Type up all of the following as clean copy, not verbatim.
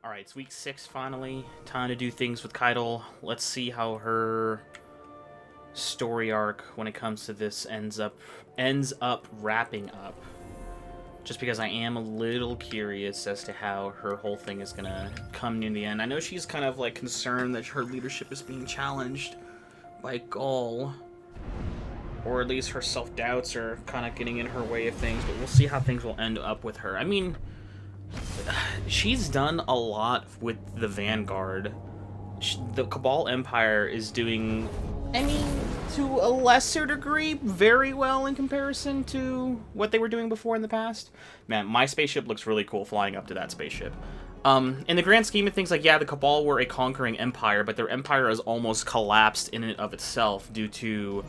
Alright, it's week 6 finally. Time to do things with Caiatl. Let's see how her story arc when it comes to this ends up wrapping up. Just because I am a little curious as to how her whole thing is gonna come in the end. I know she's kind of like concerned that her leadership is being challenged by Ghaul. Or at least her self-doubts are kind of getting in her way of things, but we'll see how things will end up with her. I mean, she's done a lot with the Vanguard. The Cabal Empire is doing, I mean, to a lesser degree, very well in comparison to what they were doing before in the past. Man, my spaceship looks really cool flying up to that spaceship. In the grand scheme of things, like, yeah, the Cabal were a conquering empire, but their empire has almost collapsed in and of itself due to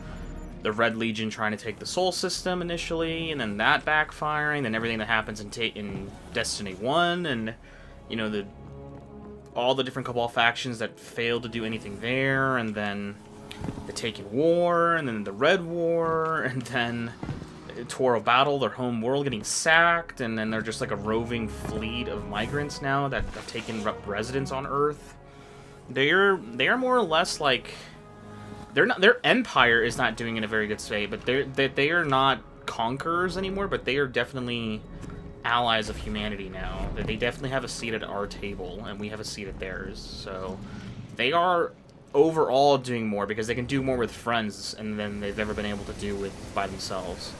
the Red Legion trying to take the Sol system initially, and then that backfiring, then everything that happens in Destiny 1, and, you know, all the different Cabal factions that failed to do anything there, and then the Taken War, and then the Red War, and then Toro Battle, their home world getting sacked, and then they're just like a roving fleet of migrants now that have taken up residence on Earth. They are more or less like... Their empire is not doing in a very good state, but they are not conquerors anymore, but they are definitely allies of humanity now. They definitely have a seat at our table, and we have a seat at theirs. So they are overall doing more because they can do more with friends than they've ever been able to do by themselves.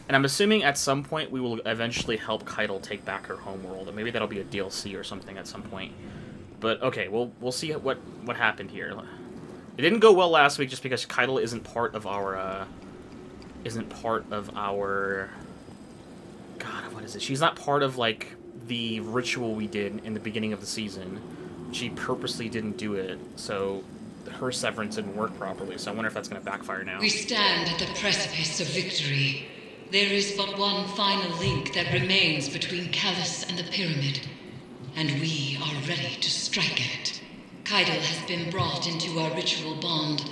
And I'm assuming at some point we will eventually help Caiatl take back her homeworld, and maybe that'll be a DLC or something at some point. But okay, we'll see what happened here. It didn't go well last week just because Caiatl isn't part of our God, what is it? She's not part of, like, the ritual we did in the beginning of the season. She purposely didn't do it, so her severance didn't work properly, so I wonder if that's going to backfire now. We stand at the precipice of victory. There is but one final link that remains between Calus and the Pyramid, and we are ready to strike at it. Caiatl has been brought into our ritual bond.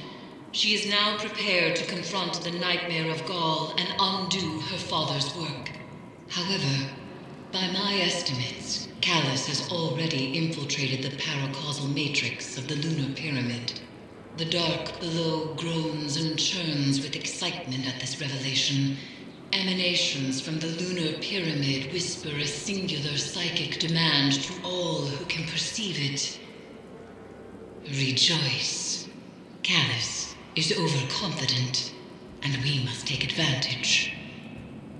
She is now prepared to confront the nightmare of Ghaul and undo her father's work. However, by my estimates, Calus has already infiltrated the paracausal matrix of the lunar pyramid. The dark below groans and churns with excitement at this revelation. Emanations from the lunar pyramid whisper a singular psychic demand to all who can perceive it. Rejoice. Calus is overconfident, and we must take advantage.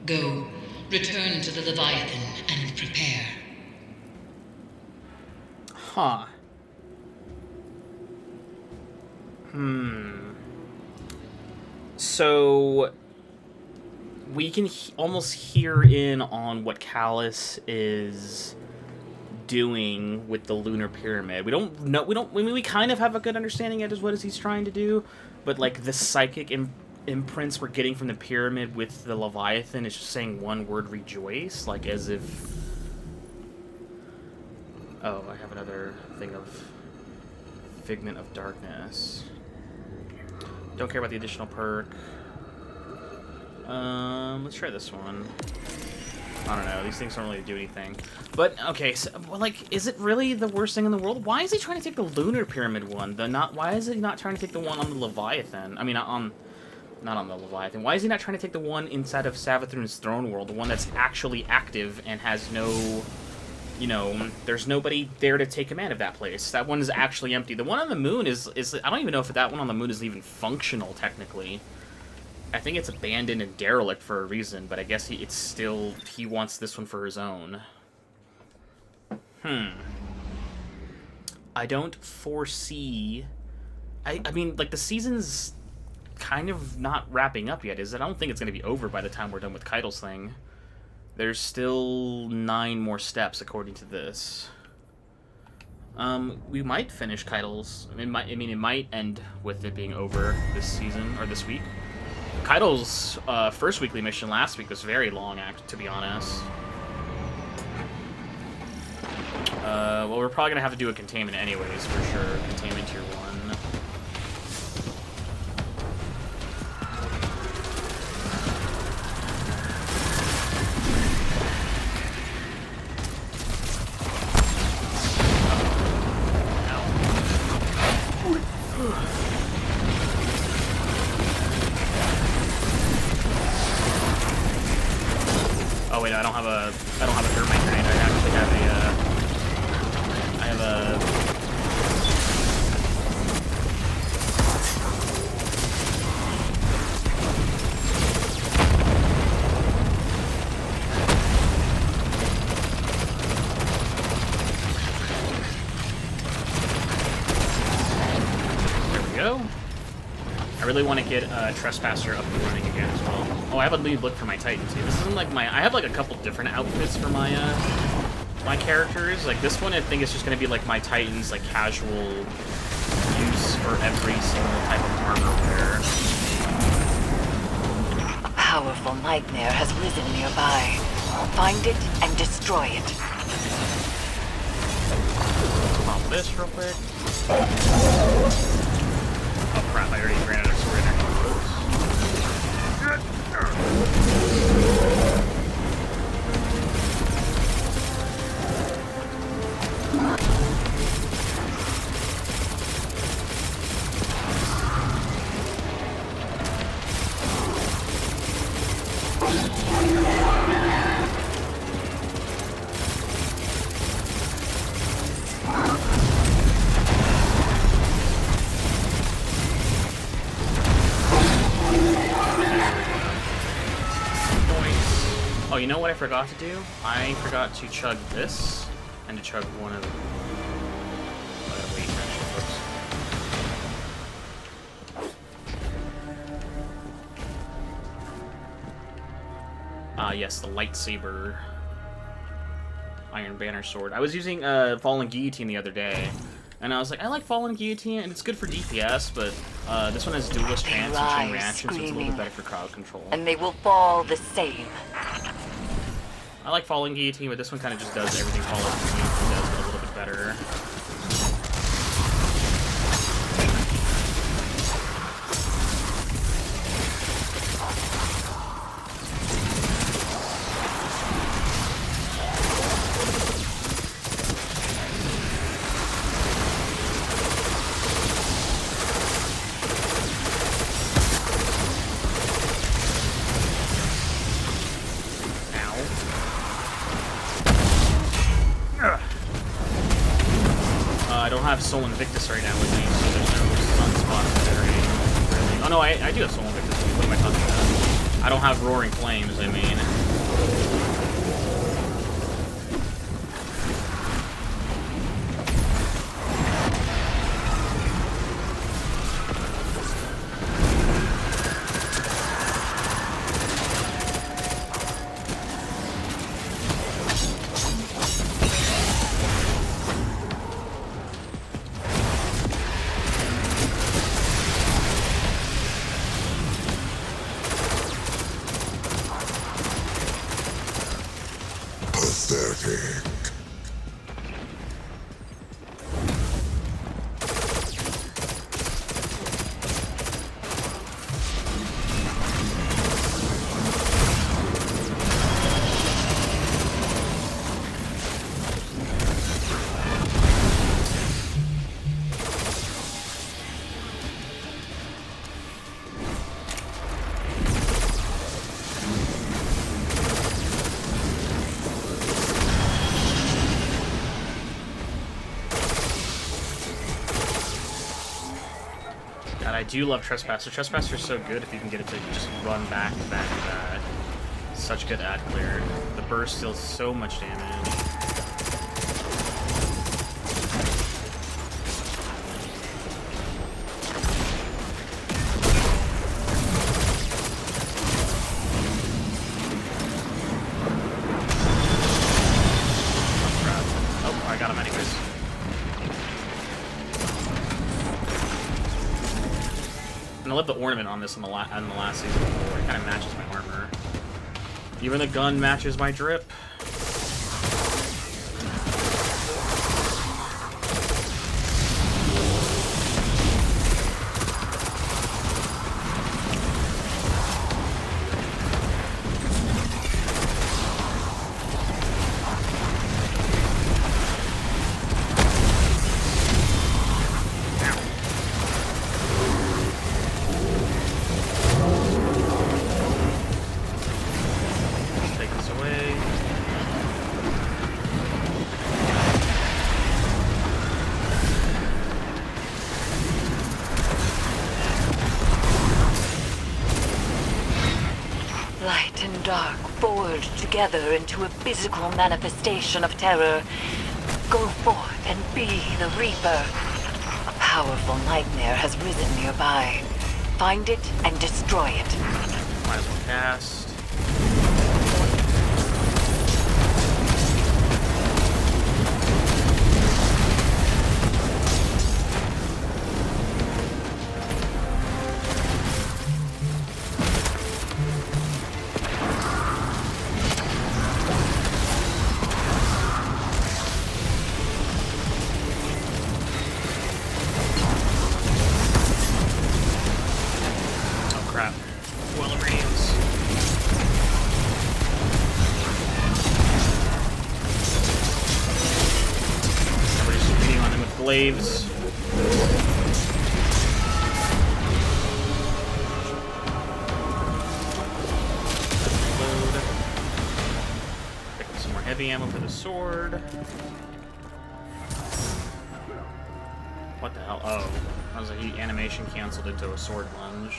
Go, return to the Leviathan, and prepare. Huh. So we can almost hear in on what Calus is doing with the lunar pyramid. We don't know. We kind of have a good understanding of what he's trying to do, but like the psychic imprints we're getting from the pyramid with the Leviathan is just saying one word: rejoice, like as if. Oh, I have another thing of Figment of Darkness. Don't care about the additional perk. Let's try this one. I don't know, these things don't really do anything. But, okay, so, like, is it really the worst thing in the world? Why is he trying to take the Lunar Pyramid one? Why is he not trying to take the one on the Leviathan? I mean, not on the Leviathan. Why is he not trying to take the one inside of Savathun's throne world? The one that's actually active and has no, you know, there's nobody there to take command of that place. That one is actually empty. The one on the moon is I don't even know if that one on the moon is even functional, technically. I think it's abandoned and derelict for a reason, but I guess he wants this one for his own. I don't foresee... I mean, like, the season's kind of not wrapping up yet, is it? I don't think it's going to be over by the time we're done with Caiatl's thing. There's still 9 more steps, according to this. We might finish Caiatl's... it might end with it being over this season, or this week. Caiatl's first weekly mission last week was very long, to be honest. Well, we're probably gonna have to do a containment anyways, for sure. Containment tier 1. go. I really want to get Trespasser up and running again as well. Oh, I have a lead look for my Titan too. This isn't like my... I have like a couple different outfits for my my characters. Like this one, I think it's just going to be like my Titan's like casual use for every single type of armor wear. A powerful nightmare has risen nearby. Find it and destroy it. Pop this real quick. Oh crap, I already ran out of sword energy. Oh, you know what I forgot to do? I forgot to chug this, and to chug one of... wait, actually, yes, the lightsaber Iron Banner sword. I was using Fallen Guillotine the other day, and I was like, I like Fallen Guillotine, and it's good for DPS, but this one has duelist chance and chain reaction, so it's a little bit better for crowd control. And they will fall the same. I like Fallen Guillotine, but this one kind of just does everything Fallen Guillotine does, but a little bit better. I don't have Soul Invictus right now with me, so there's no Sunspot generating, really. Oh no, I do have Soul Invictus. What am I talking about? I don't have Roaring Flames, I mean. I do love Trespasser. Trespasser's so good if you can get it to just run back to back to back. Such good ad clear. The burst deals so much damage. Oh crap. Oh, I got him anyways. And I love the ornament on this on the last season before. It kind of matches my armor. Even the gun matches my drip. Light and dark forged together into a physical manifestation of terror. Go forth and be the Reaper. powerful nightmare has risen nearby. Find it and destroy it. Might as well cast. Slaves. Load. Pick up some more heavy ammo for the sword. What the hell? Oh, I was like, the animation canceled into a sword lunge.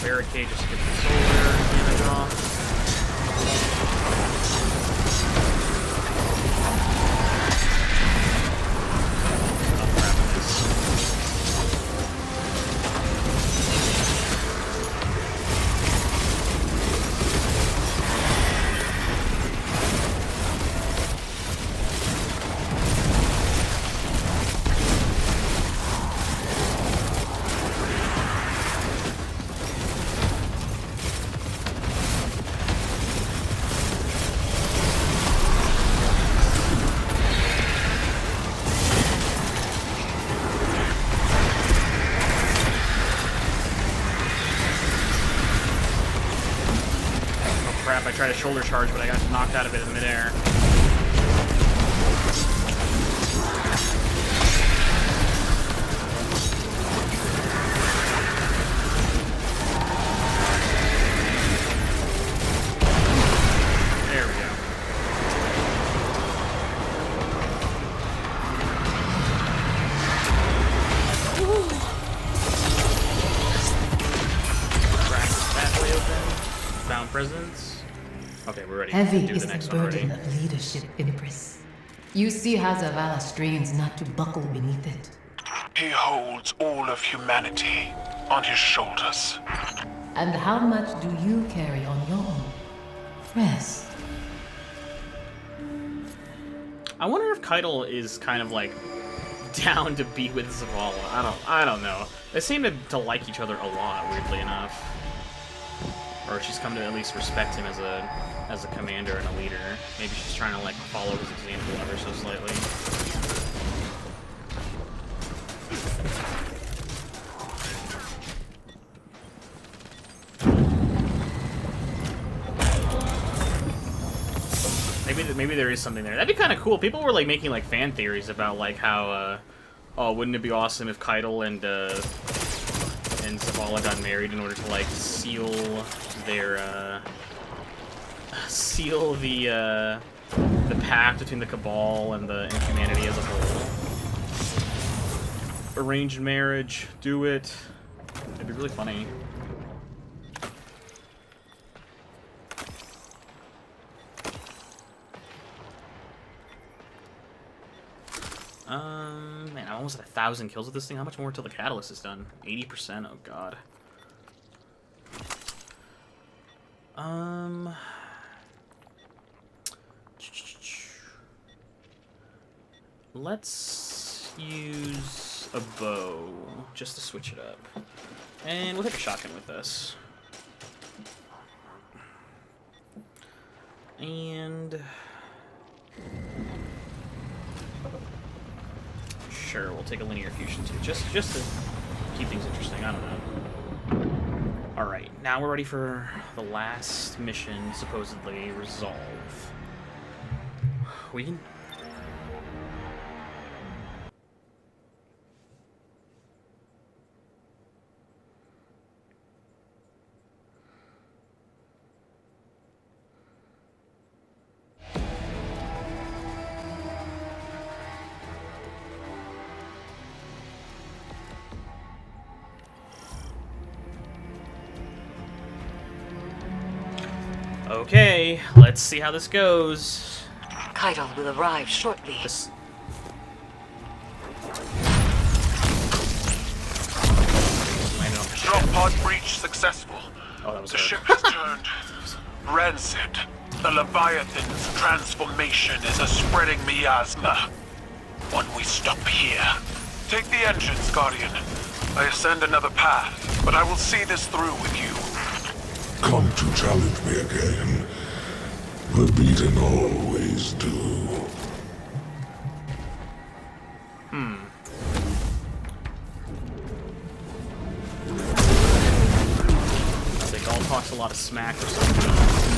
Barricade just to get the solar damage off. I tried a shoulder charge, but I got knocked out of it in midair. There we go. Crack that way open. Found presence. Okay, we're ready. Heavy to do is the next the one burden already. of leadership, Empress. You see how Zavala strains not to buckle beneath it. He holds all of humanity on his shoulders. And how much do you carry on your own? Rest. I wonder if Caiatl is kind of like down to be with Zavala. I don't know. They seem to like each other a lot, weirdly enough. Or she's come to at least respect him as a commander and a leader. Maybe she's trying to like follow his example ever so slightly. Maybe there is something there. That'd be kind of cool. People were like making like fan theories about like how, oh, wouldn't it be awesome if Caiatl and Zavala got married in order to like seal their seal the pact between the Cabal and humanity as a whole. Arranged marriage, do it. It'd be really funny. Man, I'm almost at 1,000 kills with this thing. How much more until the catalyst is done? 80%? Oh, God. Let's use a bow just to switch it up. And we'll take a shotgun with us. And sure, we'll take a linear fusion too, just to keep things interesting. I don't know. All right, now we're ready for the last mission, supposedly resolve. We can. Okay, let's see how this goes. Caiatl will arrive shortly. Drop pod breach successful. Oh, that was The her. ship has turned rancid. The Leviathan's transformation is a spreading miasma. When we stop here, take the engines, Guardian. I ascend another path, but I will see this through with you. Come to challenge me again. The beaten always do. I think Ghaul talks a lot of smack or something,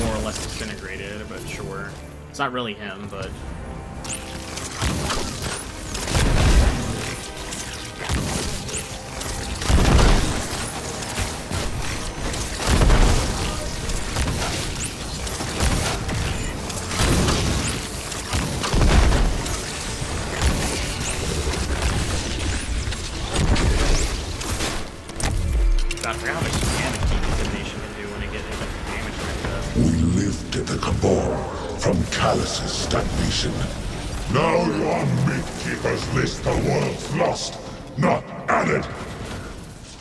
more or less disintegrated, but sure. It's not really him, but... God, I forgot how much damage decontamination can do when it gets damage like that. We lifted the cabal from Calus's stagnation. Now your Midkeepers list the world's lost, not added.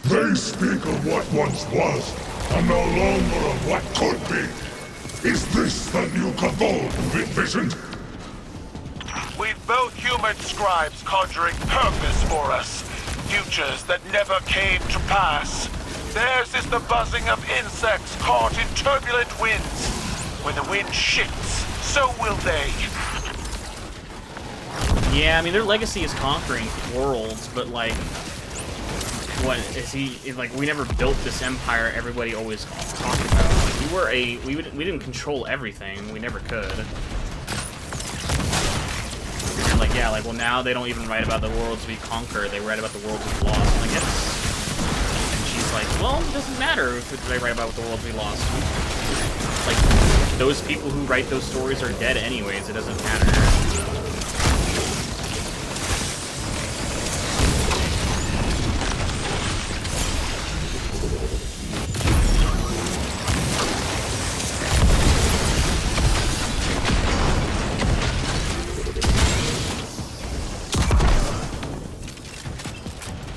They speak of what once was, and no longer of what could be. Is this the new cabal you've envisioned? We've both human scribes conjuring purpose for us. Futures that never came to pass. Theirs is the buzzing of insects caught in turbulent winds. When the wind shifts, so will they. Yeah, I mean, their legacy is conquering worlds, but, like, what is he, like, we never built this empire everybody always talked about. Like, we didn't control everything. We never could. And, like, yeah, like, well, now they don't even write about the worlds we conquer. They write about the worlds we lost. And I guess... like, well, it doesn't matter if they write about the worlds we lost. Like, those people who write those stories are dead anyways, it doesn't matter.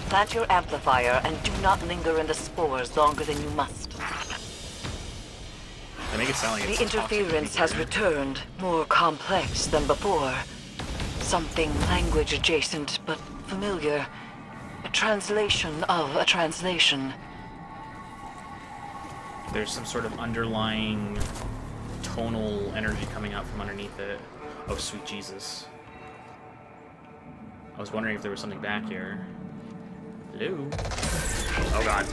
Plant your amplifier and do not linger in the spores longer than you must. They make it sound like The it's interference has returned, more complex than before. Something language adjacent, but familiar. A translation of a translation. There's some sort of underlying tonal energy coming out from underneath it. Oh, sweet Jesus. I was wondering if there was something back here. Hello? Oh, God.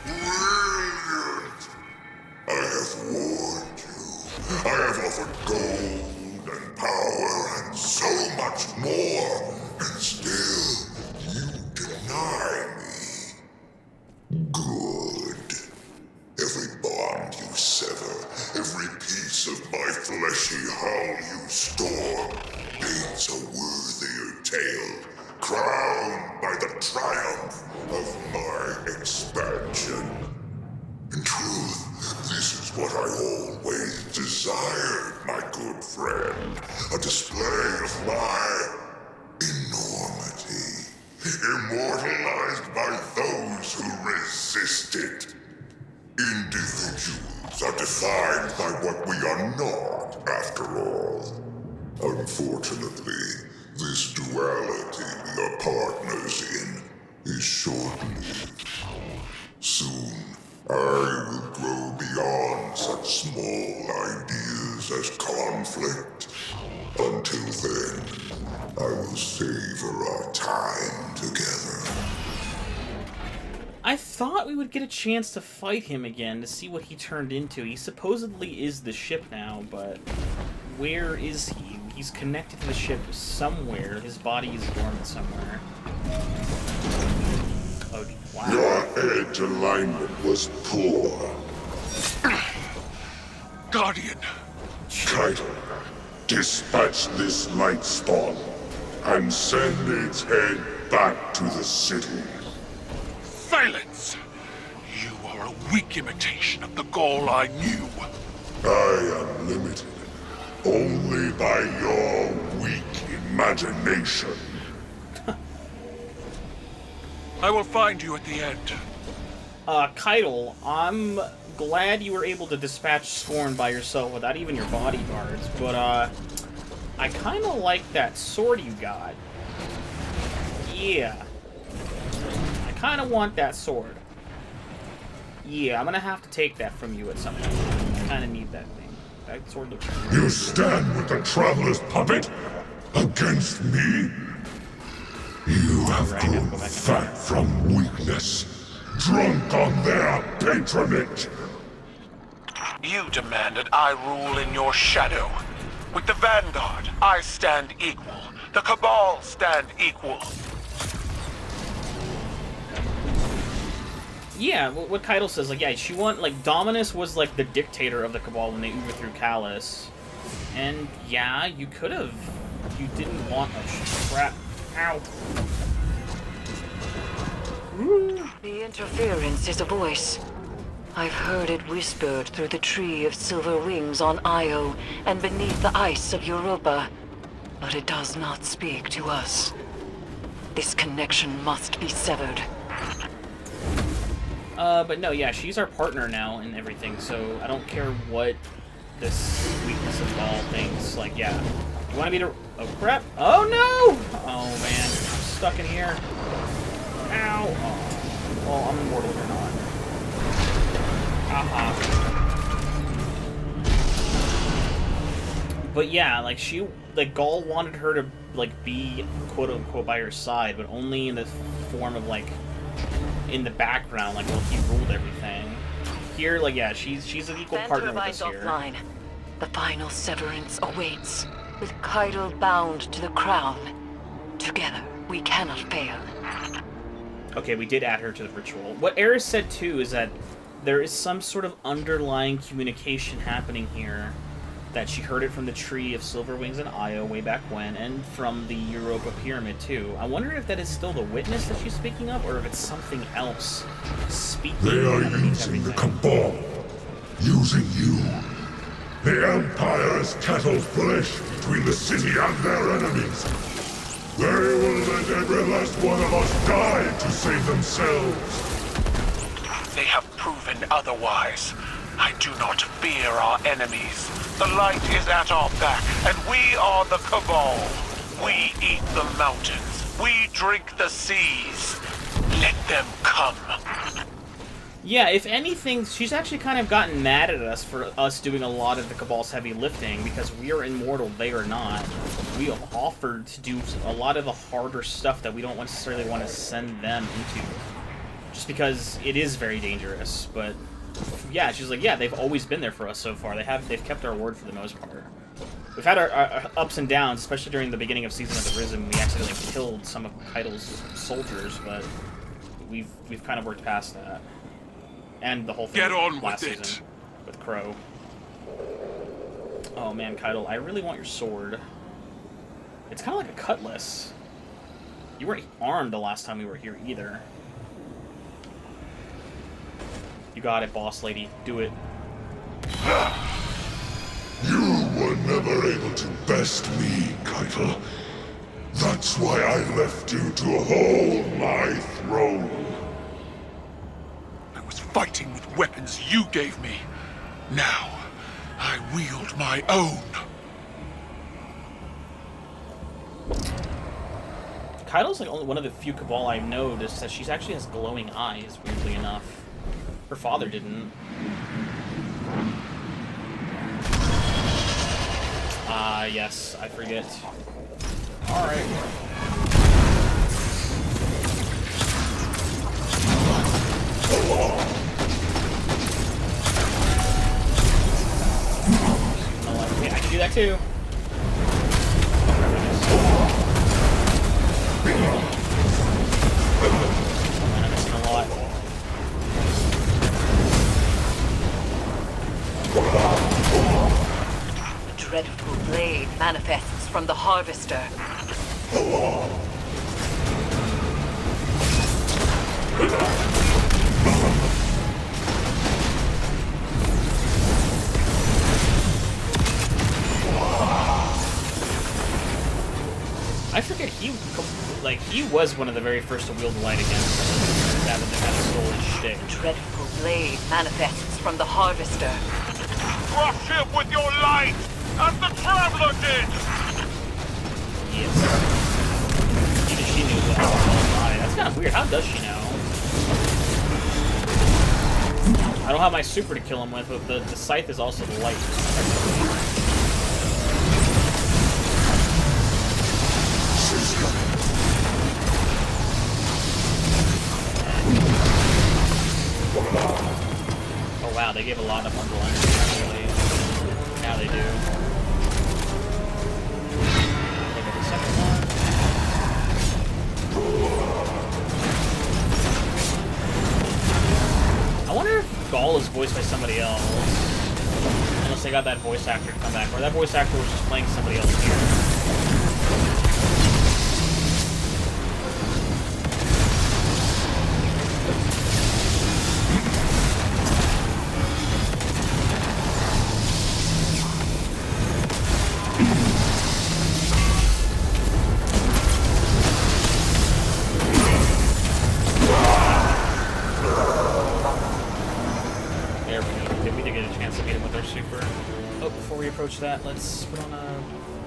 Brilliant! I have warned you. I have offered gold and power and so much more, and still you deny me. Good. Every bond you sever, every piece of my fleshy hull you store, paints a worthier tale, crowned by the triumph of my expansion. In truth, this is what I always desired, my good friend. A display of my enormity, immortalized by those who resist it. Individuals are defined by what we are not, after all. Unfortunately, this duality we are partners in is short-lived. Soon, I will grow beyond such small ideas as conflict. Until then, I will savor our time together. I thought we would get a chance to fight him again to see what he turned into. He supposedly is the ship now, but where is he? He's connected to the ship somewhere. His body is dormant somewhere. Oh, wow. Your edge alignment was poor. Guardian, Caiatl, dispatch this light spawn and send its head back to the city. silence! You are a weak imitation of the Ghaul I knew. I am limited only by your weak imagination. I will find you at the end. Caiatl, I'm glad you were able to dispatch Scorn by yourself without even your bodyguards, but, I kinda like that sword you got. Yeah. I kinda want that sword. Yeah, I'm gonna have to take that from you at some point. I kinda need that thing. That sword looks really You good. stand with the Traveler's puppet against me? You have Right, I gotta grown go back and- fat from weakness, drunk on their patronage. You demanded I rule in your shadow. With the Vanguard, I stand equal. The Cabal stand equal. Yeah, what Caiatl says, like, yeah, she Dominus was, like, the dictator of the Cabal when they overthrew Calus. And, yeah, you could've. You didn't want a strap. Ow. The interference is a voice. I've heard it whispered through the tree of silver wings on Io and beneath the ice of Europa. But it does not speak to us. This connection must be severed. But no, yeah, she's our partner now and everything, so I don't care what this weakness of Ghaul thinks. Like, yeah. You want me to... Oh, crap. Oh, no! Oh, man. I'm stuck in here. Ow. Oh. Well, I'm immortal or not. But yeah, like, Ghaul wanted her to, like, be, quote-unquote, by her side, but only in the form of, like, in the background, like, well, he ruled everything. Here, like, yeah, she's an equal partner with us here. Offline. The final severance awaits, with Caiatl bound to the crown. Together, we cannot fail. Okay, we did add her to the ritual. What Eris said, too, is that there is some sort of underlying communication happening here. That she heard it from the Tree of Silver Wings in Io way back when, and from the Europa Pyramid, too. I wonder if that is still the witness that she's speaking of, or if it's something else speaking. They are underneath using the everything. Cabal. Using you. The Empire is cattle flesh between the city and their enemies. They will let every last one of us die to save themselves. They have proven otherwise. I do not fear our enemies. The light is at our back, and we are the Cabal. We eat the mountains. We drink the seas. Let them come. Yeah, if anything, she's actually kind of gotten mad at us for us doing a lot of the Cabal's heavy lifting, because we are immortal, they are not. We offered to do a lot of the harder stuff that we don't necessarily want to send them into. Just because it is very dangerous, but... Yeah, she's like, yeah, they've always been there for us so far. They've kept our word for the most part. We've had our ups and downs, especially during the beginning of Season of the Risen. We accidentally killed some of Caiatl's soldiers, but we've kind of worked past that. And the whole thing Get on last with it. season with Crow. Oh man, Caiatl, I really want your sword. It's kind of like a cutlass. You weren't armed the last time we were here either. You got it, boss lady. Do it. You were never able to best me, Caiatl. That's why I left you to hold my throne. I was fighting with weapons you gave me. Now, I wield my own. Caiatl's like only one of the few Cabal I've noticed that she actually has glowing eyes, weirdly enough. Her father didn't. Yes, I forget. Alright. Oh, okay, I can do that too. Man, I'm missing a lot. The dreadful blade manifests from the Harvester. I forget he was one of the very first to wield the light against that stole his shtick. The dreadful blade manifests from the Harvester. Crush him with your light, as the Traveler did! Yes. Even she knew that. That's kind of weird. How does she know? I don't have my super to kill him with, but the scythe is also the light. Oh wow, they gave a lot of underline actually. Now they do. Look at the second one. I wonder if Ghaul is voiced by somebody else. Unless they got that voice actor to come back. Or that voice actor was just playing somebody else here. That, let's put on a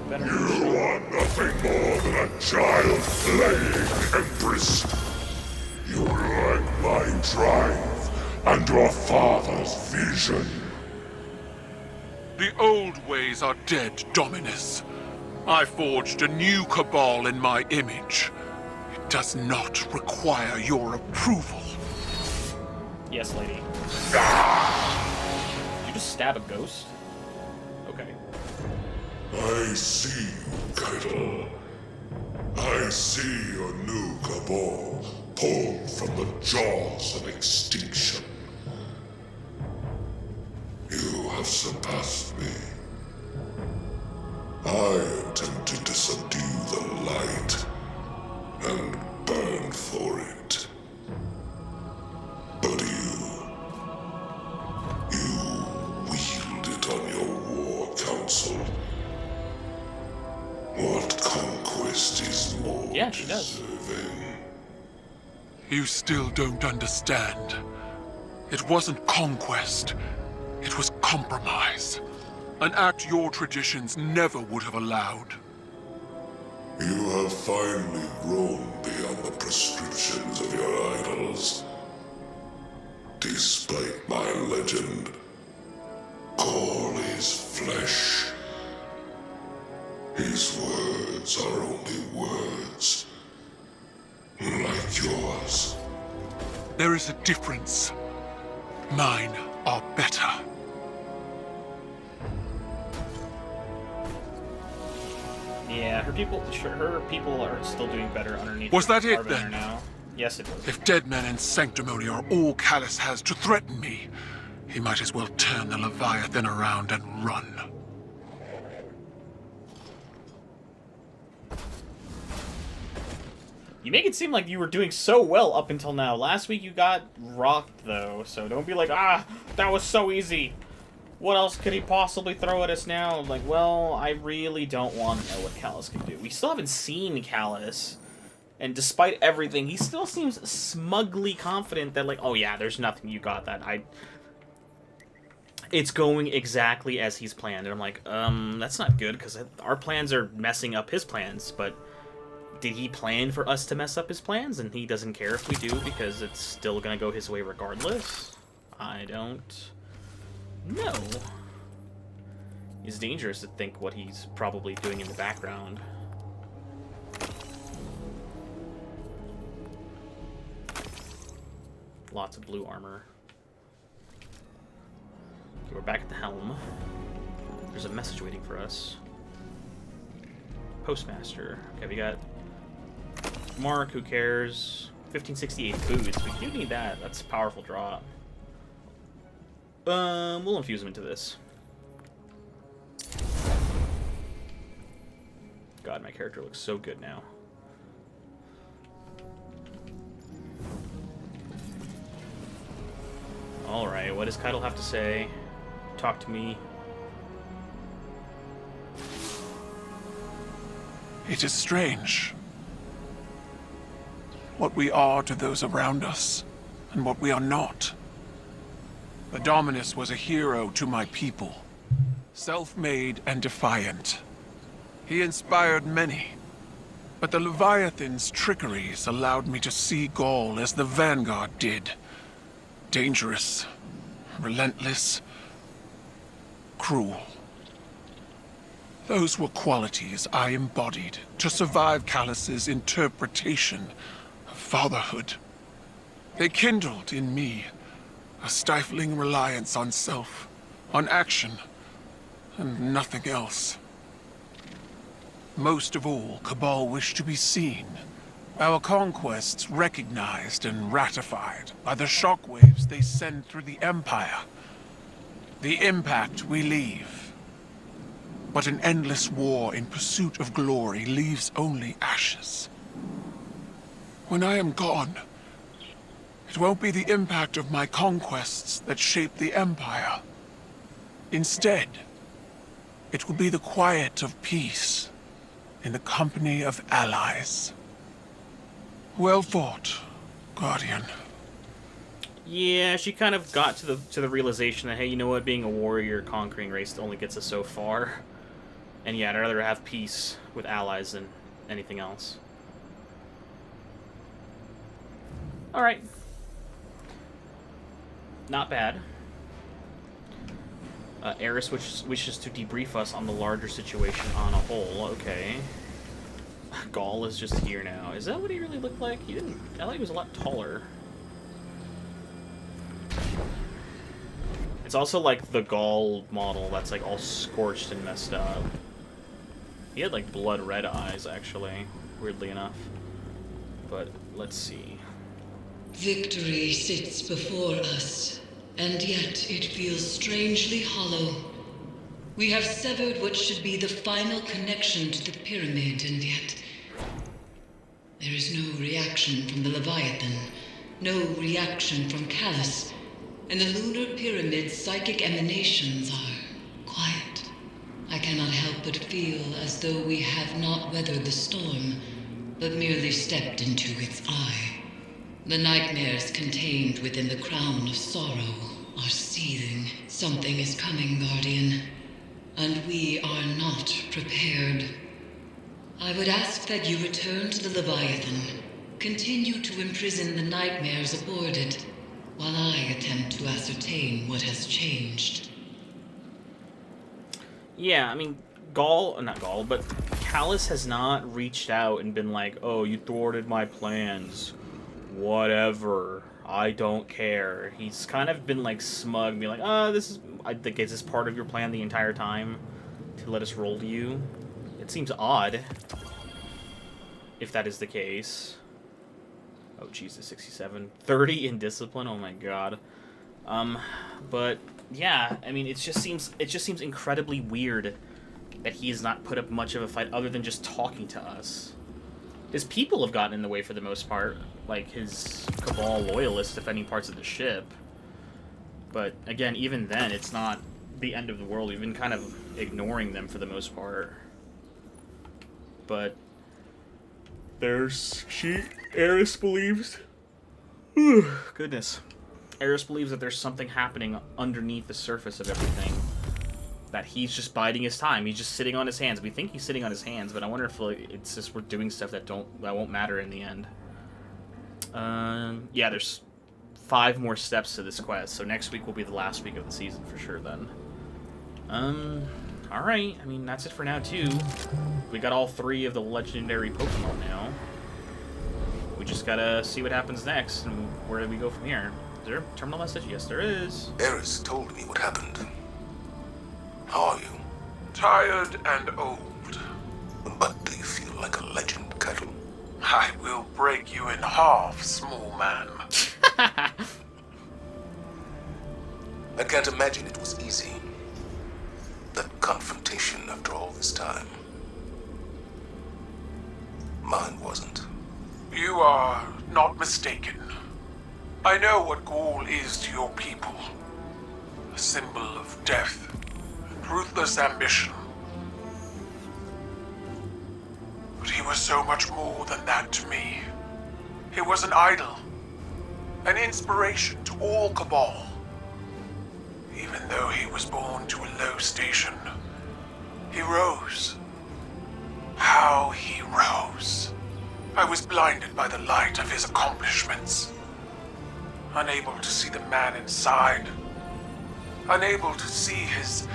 better You are nothing more than a child playing Empress. You lack my drive and your father's vision. The old ways are dead, Dominus. I forged a new Cabal in my image. It does not require your approval. Yes, lady. Did you just stab a ghost? Okay. I see you, Caiatl. I see your new Cabal pulled from the jaws of extinction. You have surpassed me. I attempted to subdue the light and burn for it. But you wield it on your war council. What conquest is more Yeah, she does. deserving? You still don't understand. It wasn't conquest. It was compromise. An act your traditions never would have allowed. You have finally grown beyond the prescriptions of your idols. Despite my legend, Ghaul is flesh. His words are only words, like yours. There is a difference. Mine are better. Yeah, her people are still doing better underneath. Was that it, Harbinger then? Now. Yes, it was. If dead men and sanctimony are all Calus has to threaten me, he might as well turn the Leviathan around and run. You make it seem like you were doing so well up until now. Last week you got rocked, though, so don't be like, that was so easy. What else could he possibly throw at us now? Like, well, I really don't want to know what Calus can do. We still haven't seen Calus, and despite everything, he still seems smugly confident that, like, oh yeah, there's nothing, you got that. It's going exactly as he's planned. And I'm like, that's not good, because our plans are messing up his plans, but did he plan for us to mess up his plans, and he doesn't care if we do, because it's still gonna go his way regardless? I don't know. It's dangerous to think what he's probably doing in the background. Lots of blue armor. Okay, we're back at the helm. There's a message waiting for us. Postmaster. Okay, we got Mark, who cares? 1568 boots. We do need that. That's a powerful draw. We'll infuse him into this. God, my character looks so good now. Alright, what does Caiatl have to say? Talk to me. It is strange what we are to those around us, and what we are not. The Dominus was a hero to my people, self-made and defiant. He inspired many, but the Leviathan's trickeries allowed me to see Ghaul as the Vanguard did. Dangerous, relentless, cruel. Those were qualities I embodied to survive Calus's interpretation of fatherhood. They kindled in me a stifling reliance on self, on action, and nothing else. Most of all, Cabal wished to be seen. Our conquests recognized and ratified by the shockwaves they send through the Empire. The impact we leave. But an endless war in pursuit of glory leaves only ashes. When I am gone, it won't be the impact of my conquests that shape the Empire. Instead, it will be the quiet of peace in the company of allies. Well fought, Guardian. Yeah, she kind of got to the realization that, hey, you know what, being a warrior, conquering race only gets us so far. And yeah, I'd rather have peace with allies than anything else. Alright. Not bad. Eris wishes to debrief us on the larger situation on a whole. Okay. Ghaul is just here now. Is that what he really looked like? He didn't... I thought he was a lot taller. It's also like the Ghaul model that's like all scorched and messed up. He had like blood red eyes, actually, weirdly enough. But let's see. Victory sits before us, and yet it feels strangely hollow. We have severed what should be the final connection to the pyramid, and yet there is no reaction from the Leviathan, no reaction from Calus, and the lunar pyramid's psychic emanations are quiet. I cannot help but feel as though we have not weathered the storm, but merely stepped into its eye. The nightmares contained within the crown of sorrow are seething. Something is coming, Guardian, and we are not prepared. I would ask that you return to the Leviathan, continue to imprison the nightmares aboard it, while I attempt to ascertain what has changed. Yeah, I mean, not Ghaul, but Calus has not reached out and been like, oh, you thwarted my plans. Whatever. I don't care. He's kind of been like smug, being like, I think is this part of your plan the entire time? To let us roll to you? It seems odd. If that is the case. Oh, Jesus, 67. 30 in discipline, oh my god. But, yeah, I mean, it just seems incredibly weird that he has not put up much of a fight other than just talking to us. His people have gotten in the way for the most part, like his Cabal loyalists defending parts of the ship. But, again, even then, it's not the end of the world. We've been kind of ignoring them for the most part. But Eris believes. Goodness. Eris believes that there's something happening underneath the surface of everything. That he's just biding his time. He's just sitting on his hands. We think he's sitting on his hands, but I wonder if like, it's just we're doing stuff that won't matter in the end. Yeah, there's 5 more steps to this quest, so next week will be the last week of the season for sure then. Alright, I mean, that's it for now too. We got all 3 of the legendary Pokemon now. We just gotta see what happens next, and where do we go from here? Is there a terminal message? Yes, there is. Eris told me what happened. How are you? Tired and old. But do you feel like a legend, Caiatl? I will break you in half, small man. I can't imagine it was easy. That confrontation after all this time. Mine wasn't. You are not mistaken. I know what Ghaul is to your people. A symbol of death and ruthless ambition. But he was so much more than that to me. He was an idol. An inspiration to all Cabal. Even though he was born to a low station, he rose. How he rose. I was blinded by the light of his accomplishments. Unable to see the man inside. Unable to see his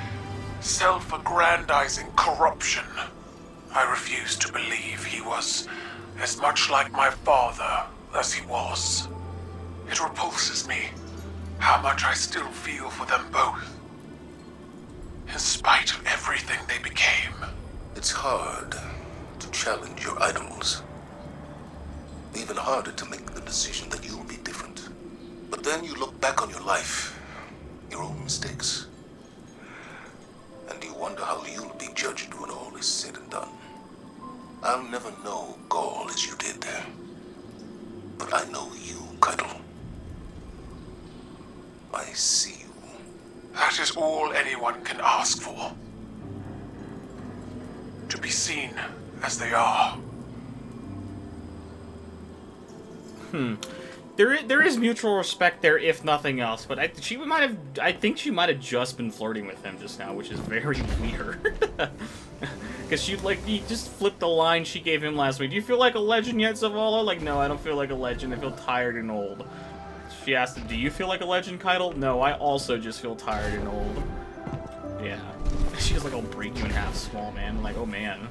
self-aggrandizing corruption. I refused to believe he was as much like my father as he was. It repulses me how much I still feel for them both. In spite of everything they became. It's hard to challenge your idols. Even harder to make the decision that you'll be different. But then you look back on your life, your own mistakes, and you wonder how you'll be judged when all is said and done. I'll never know Ghaul as you did, but I know you, Caiatl. I see you. That is all anyone can ask for. To be seen as they are. There is mutual respect there, if nothing else. But I think she might have just been flirting with him just now, which is very weird. Because he just flipped the line she gave him last week. Do you feel like a legend yet, Zavala? Like, no, I don't feel like a legend. I feel tired and old. She asked him, do you feel like a legend, Caiatl? No, I also just feel tired and old. Yeah. She was like, I'll break you in half, small man. I'm like, oh man.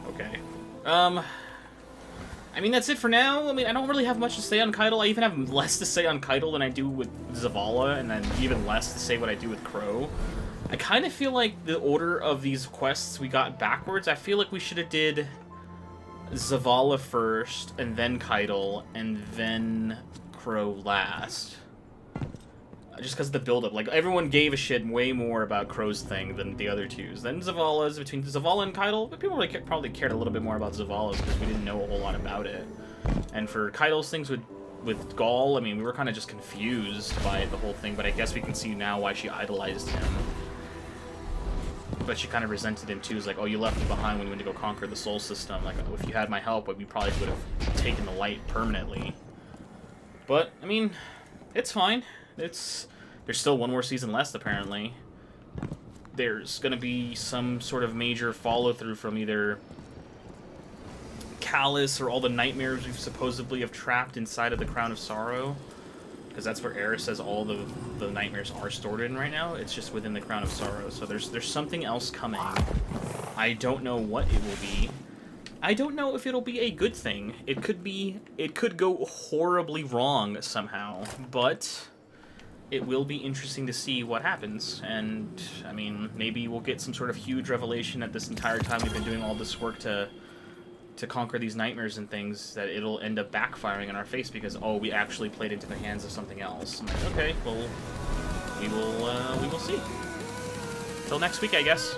Okay. I mean, that's it for now. I mean, I don't really have much to say on Caiatl. I even have less to say on Caiatl than I do with Zavala, and then even less to say what I do with Crow. I kind of feel like the order of these quests we got backwards. I feel like we should have did Zavala first, and then Caiatl, and then Crow last. Just because of the build-up. Like, everyone gave a shit way more about Crow's thing than the other twos. Then Zavala's, between Zavala and Caiatl, but people probably cared a little bit more about Zavala's because we didn't know a whole lot about it. And for Caiatl's things with Ghaul, I mean, we were kind of just confused by the whole thing, but I guess we can see now why she idolized him. But she kind of resented him too. It's like, oh, you left me behind when you went to go conquer the soul system. Like, if you had my help, we probably would have taken the light permanently. But, I mean, it's fine. There's still one more season left, apparently. There's gonna be some sort of major follow-through from either Calus or all the nightmares we supposedly have trapped inside of the Crown of Sorrow. Because that's where Eris says all the nightmares are stored in right now. It's just within the Crown of Sorrow. So there's something else coming. I don't know what it will be. I don't know if it'll be a good thing. It could go horribly wrong somehow. But it will be interesting to see what happens. And, I mean, maybe we'll get some sort of huge revelation that this entire time we've been doing all this work to conquer these nightmares and things, that it'll end up backfiring in our face because, oh, we actually played into the hands of something else. I'm like, okay, well, we will see. Till next week, I guess.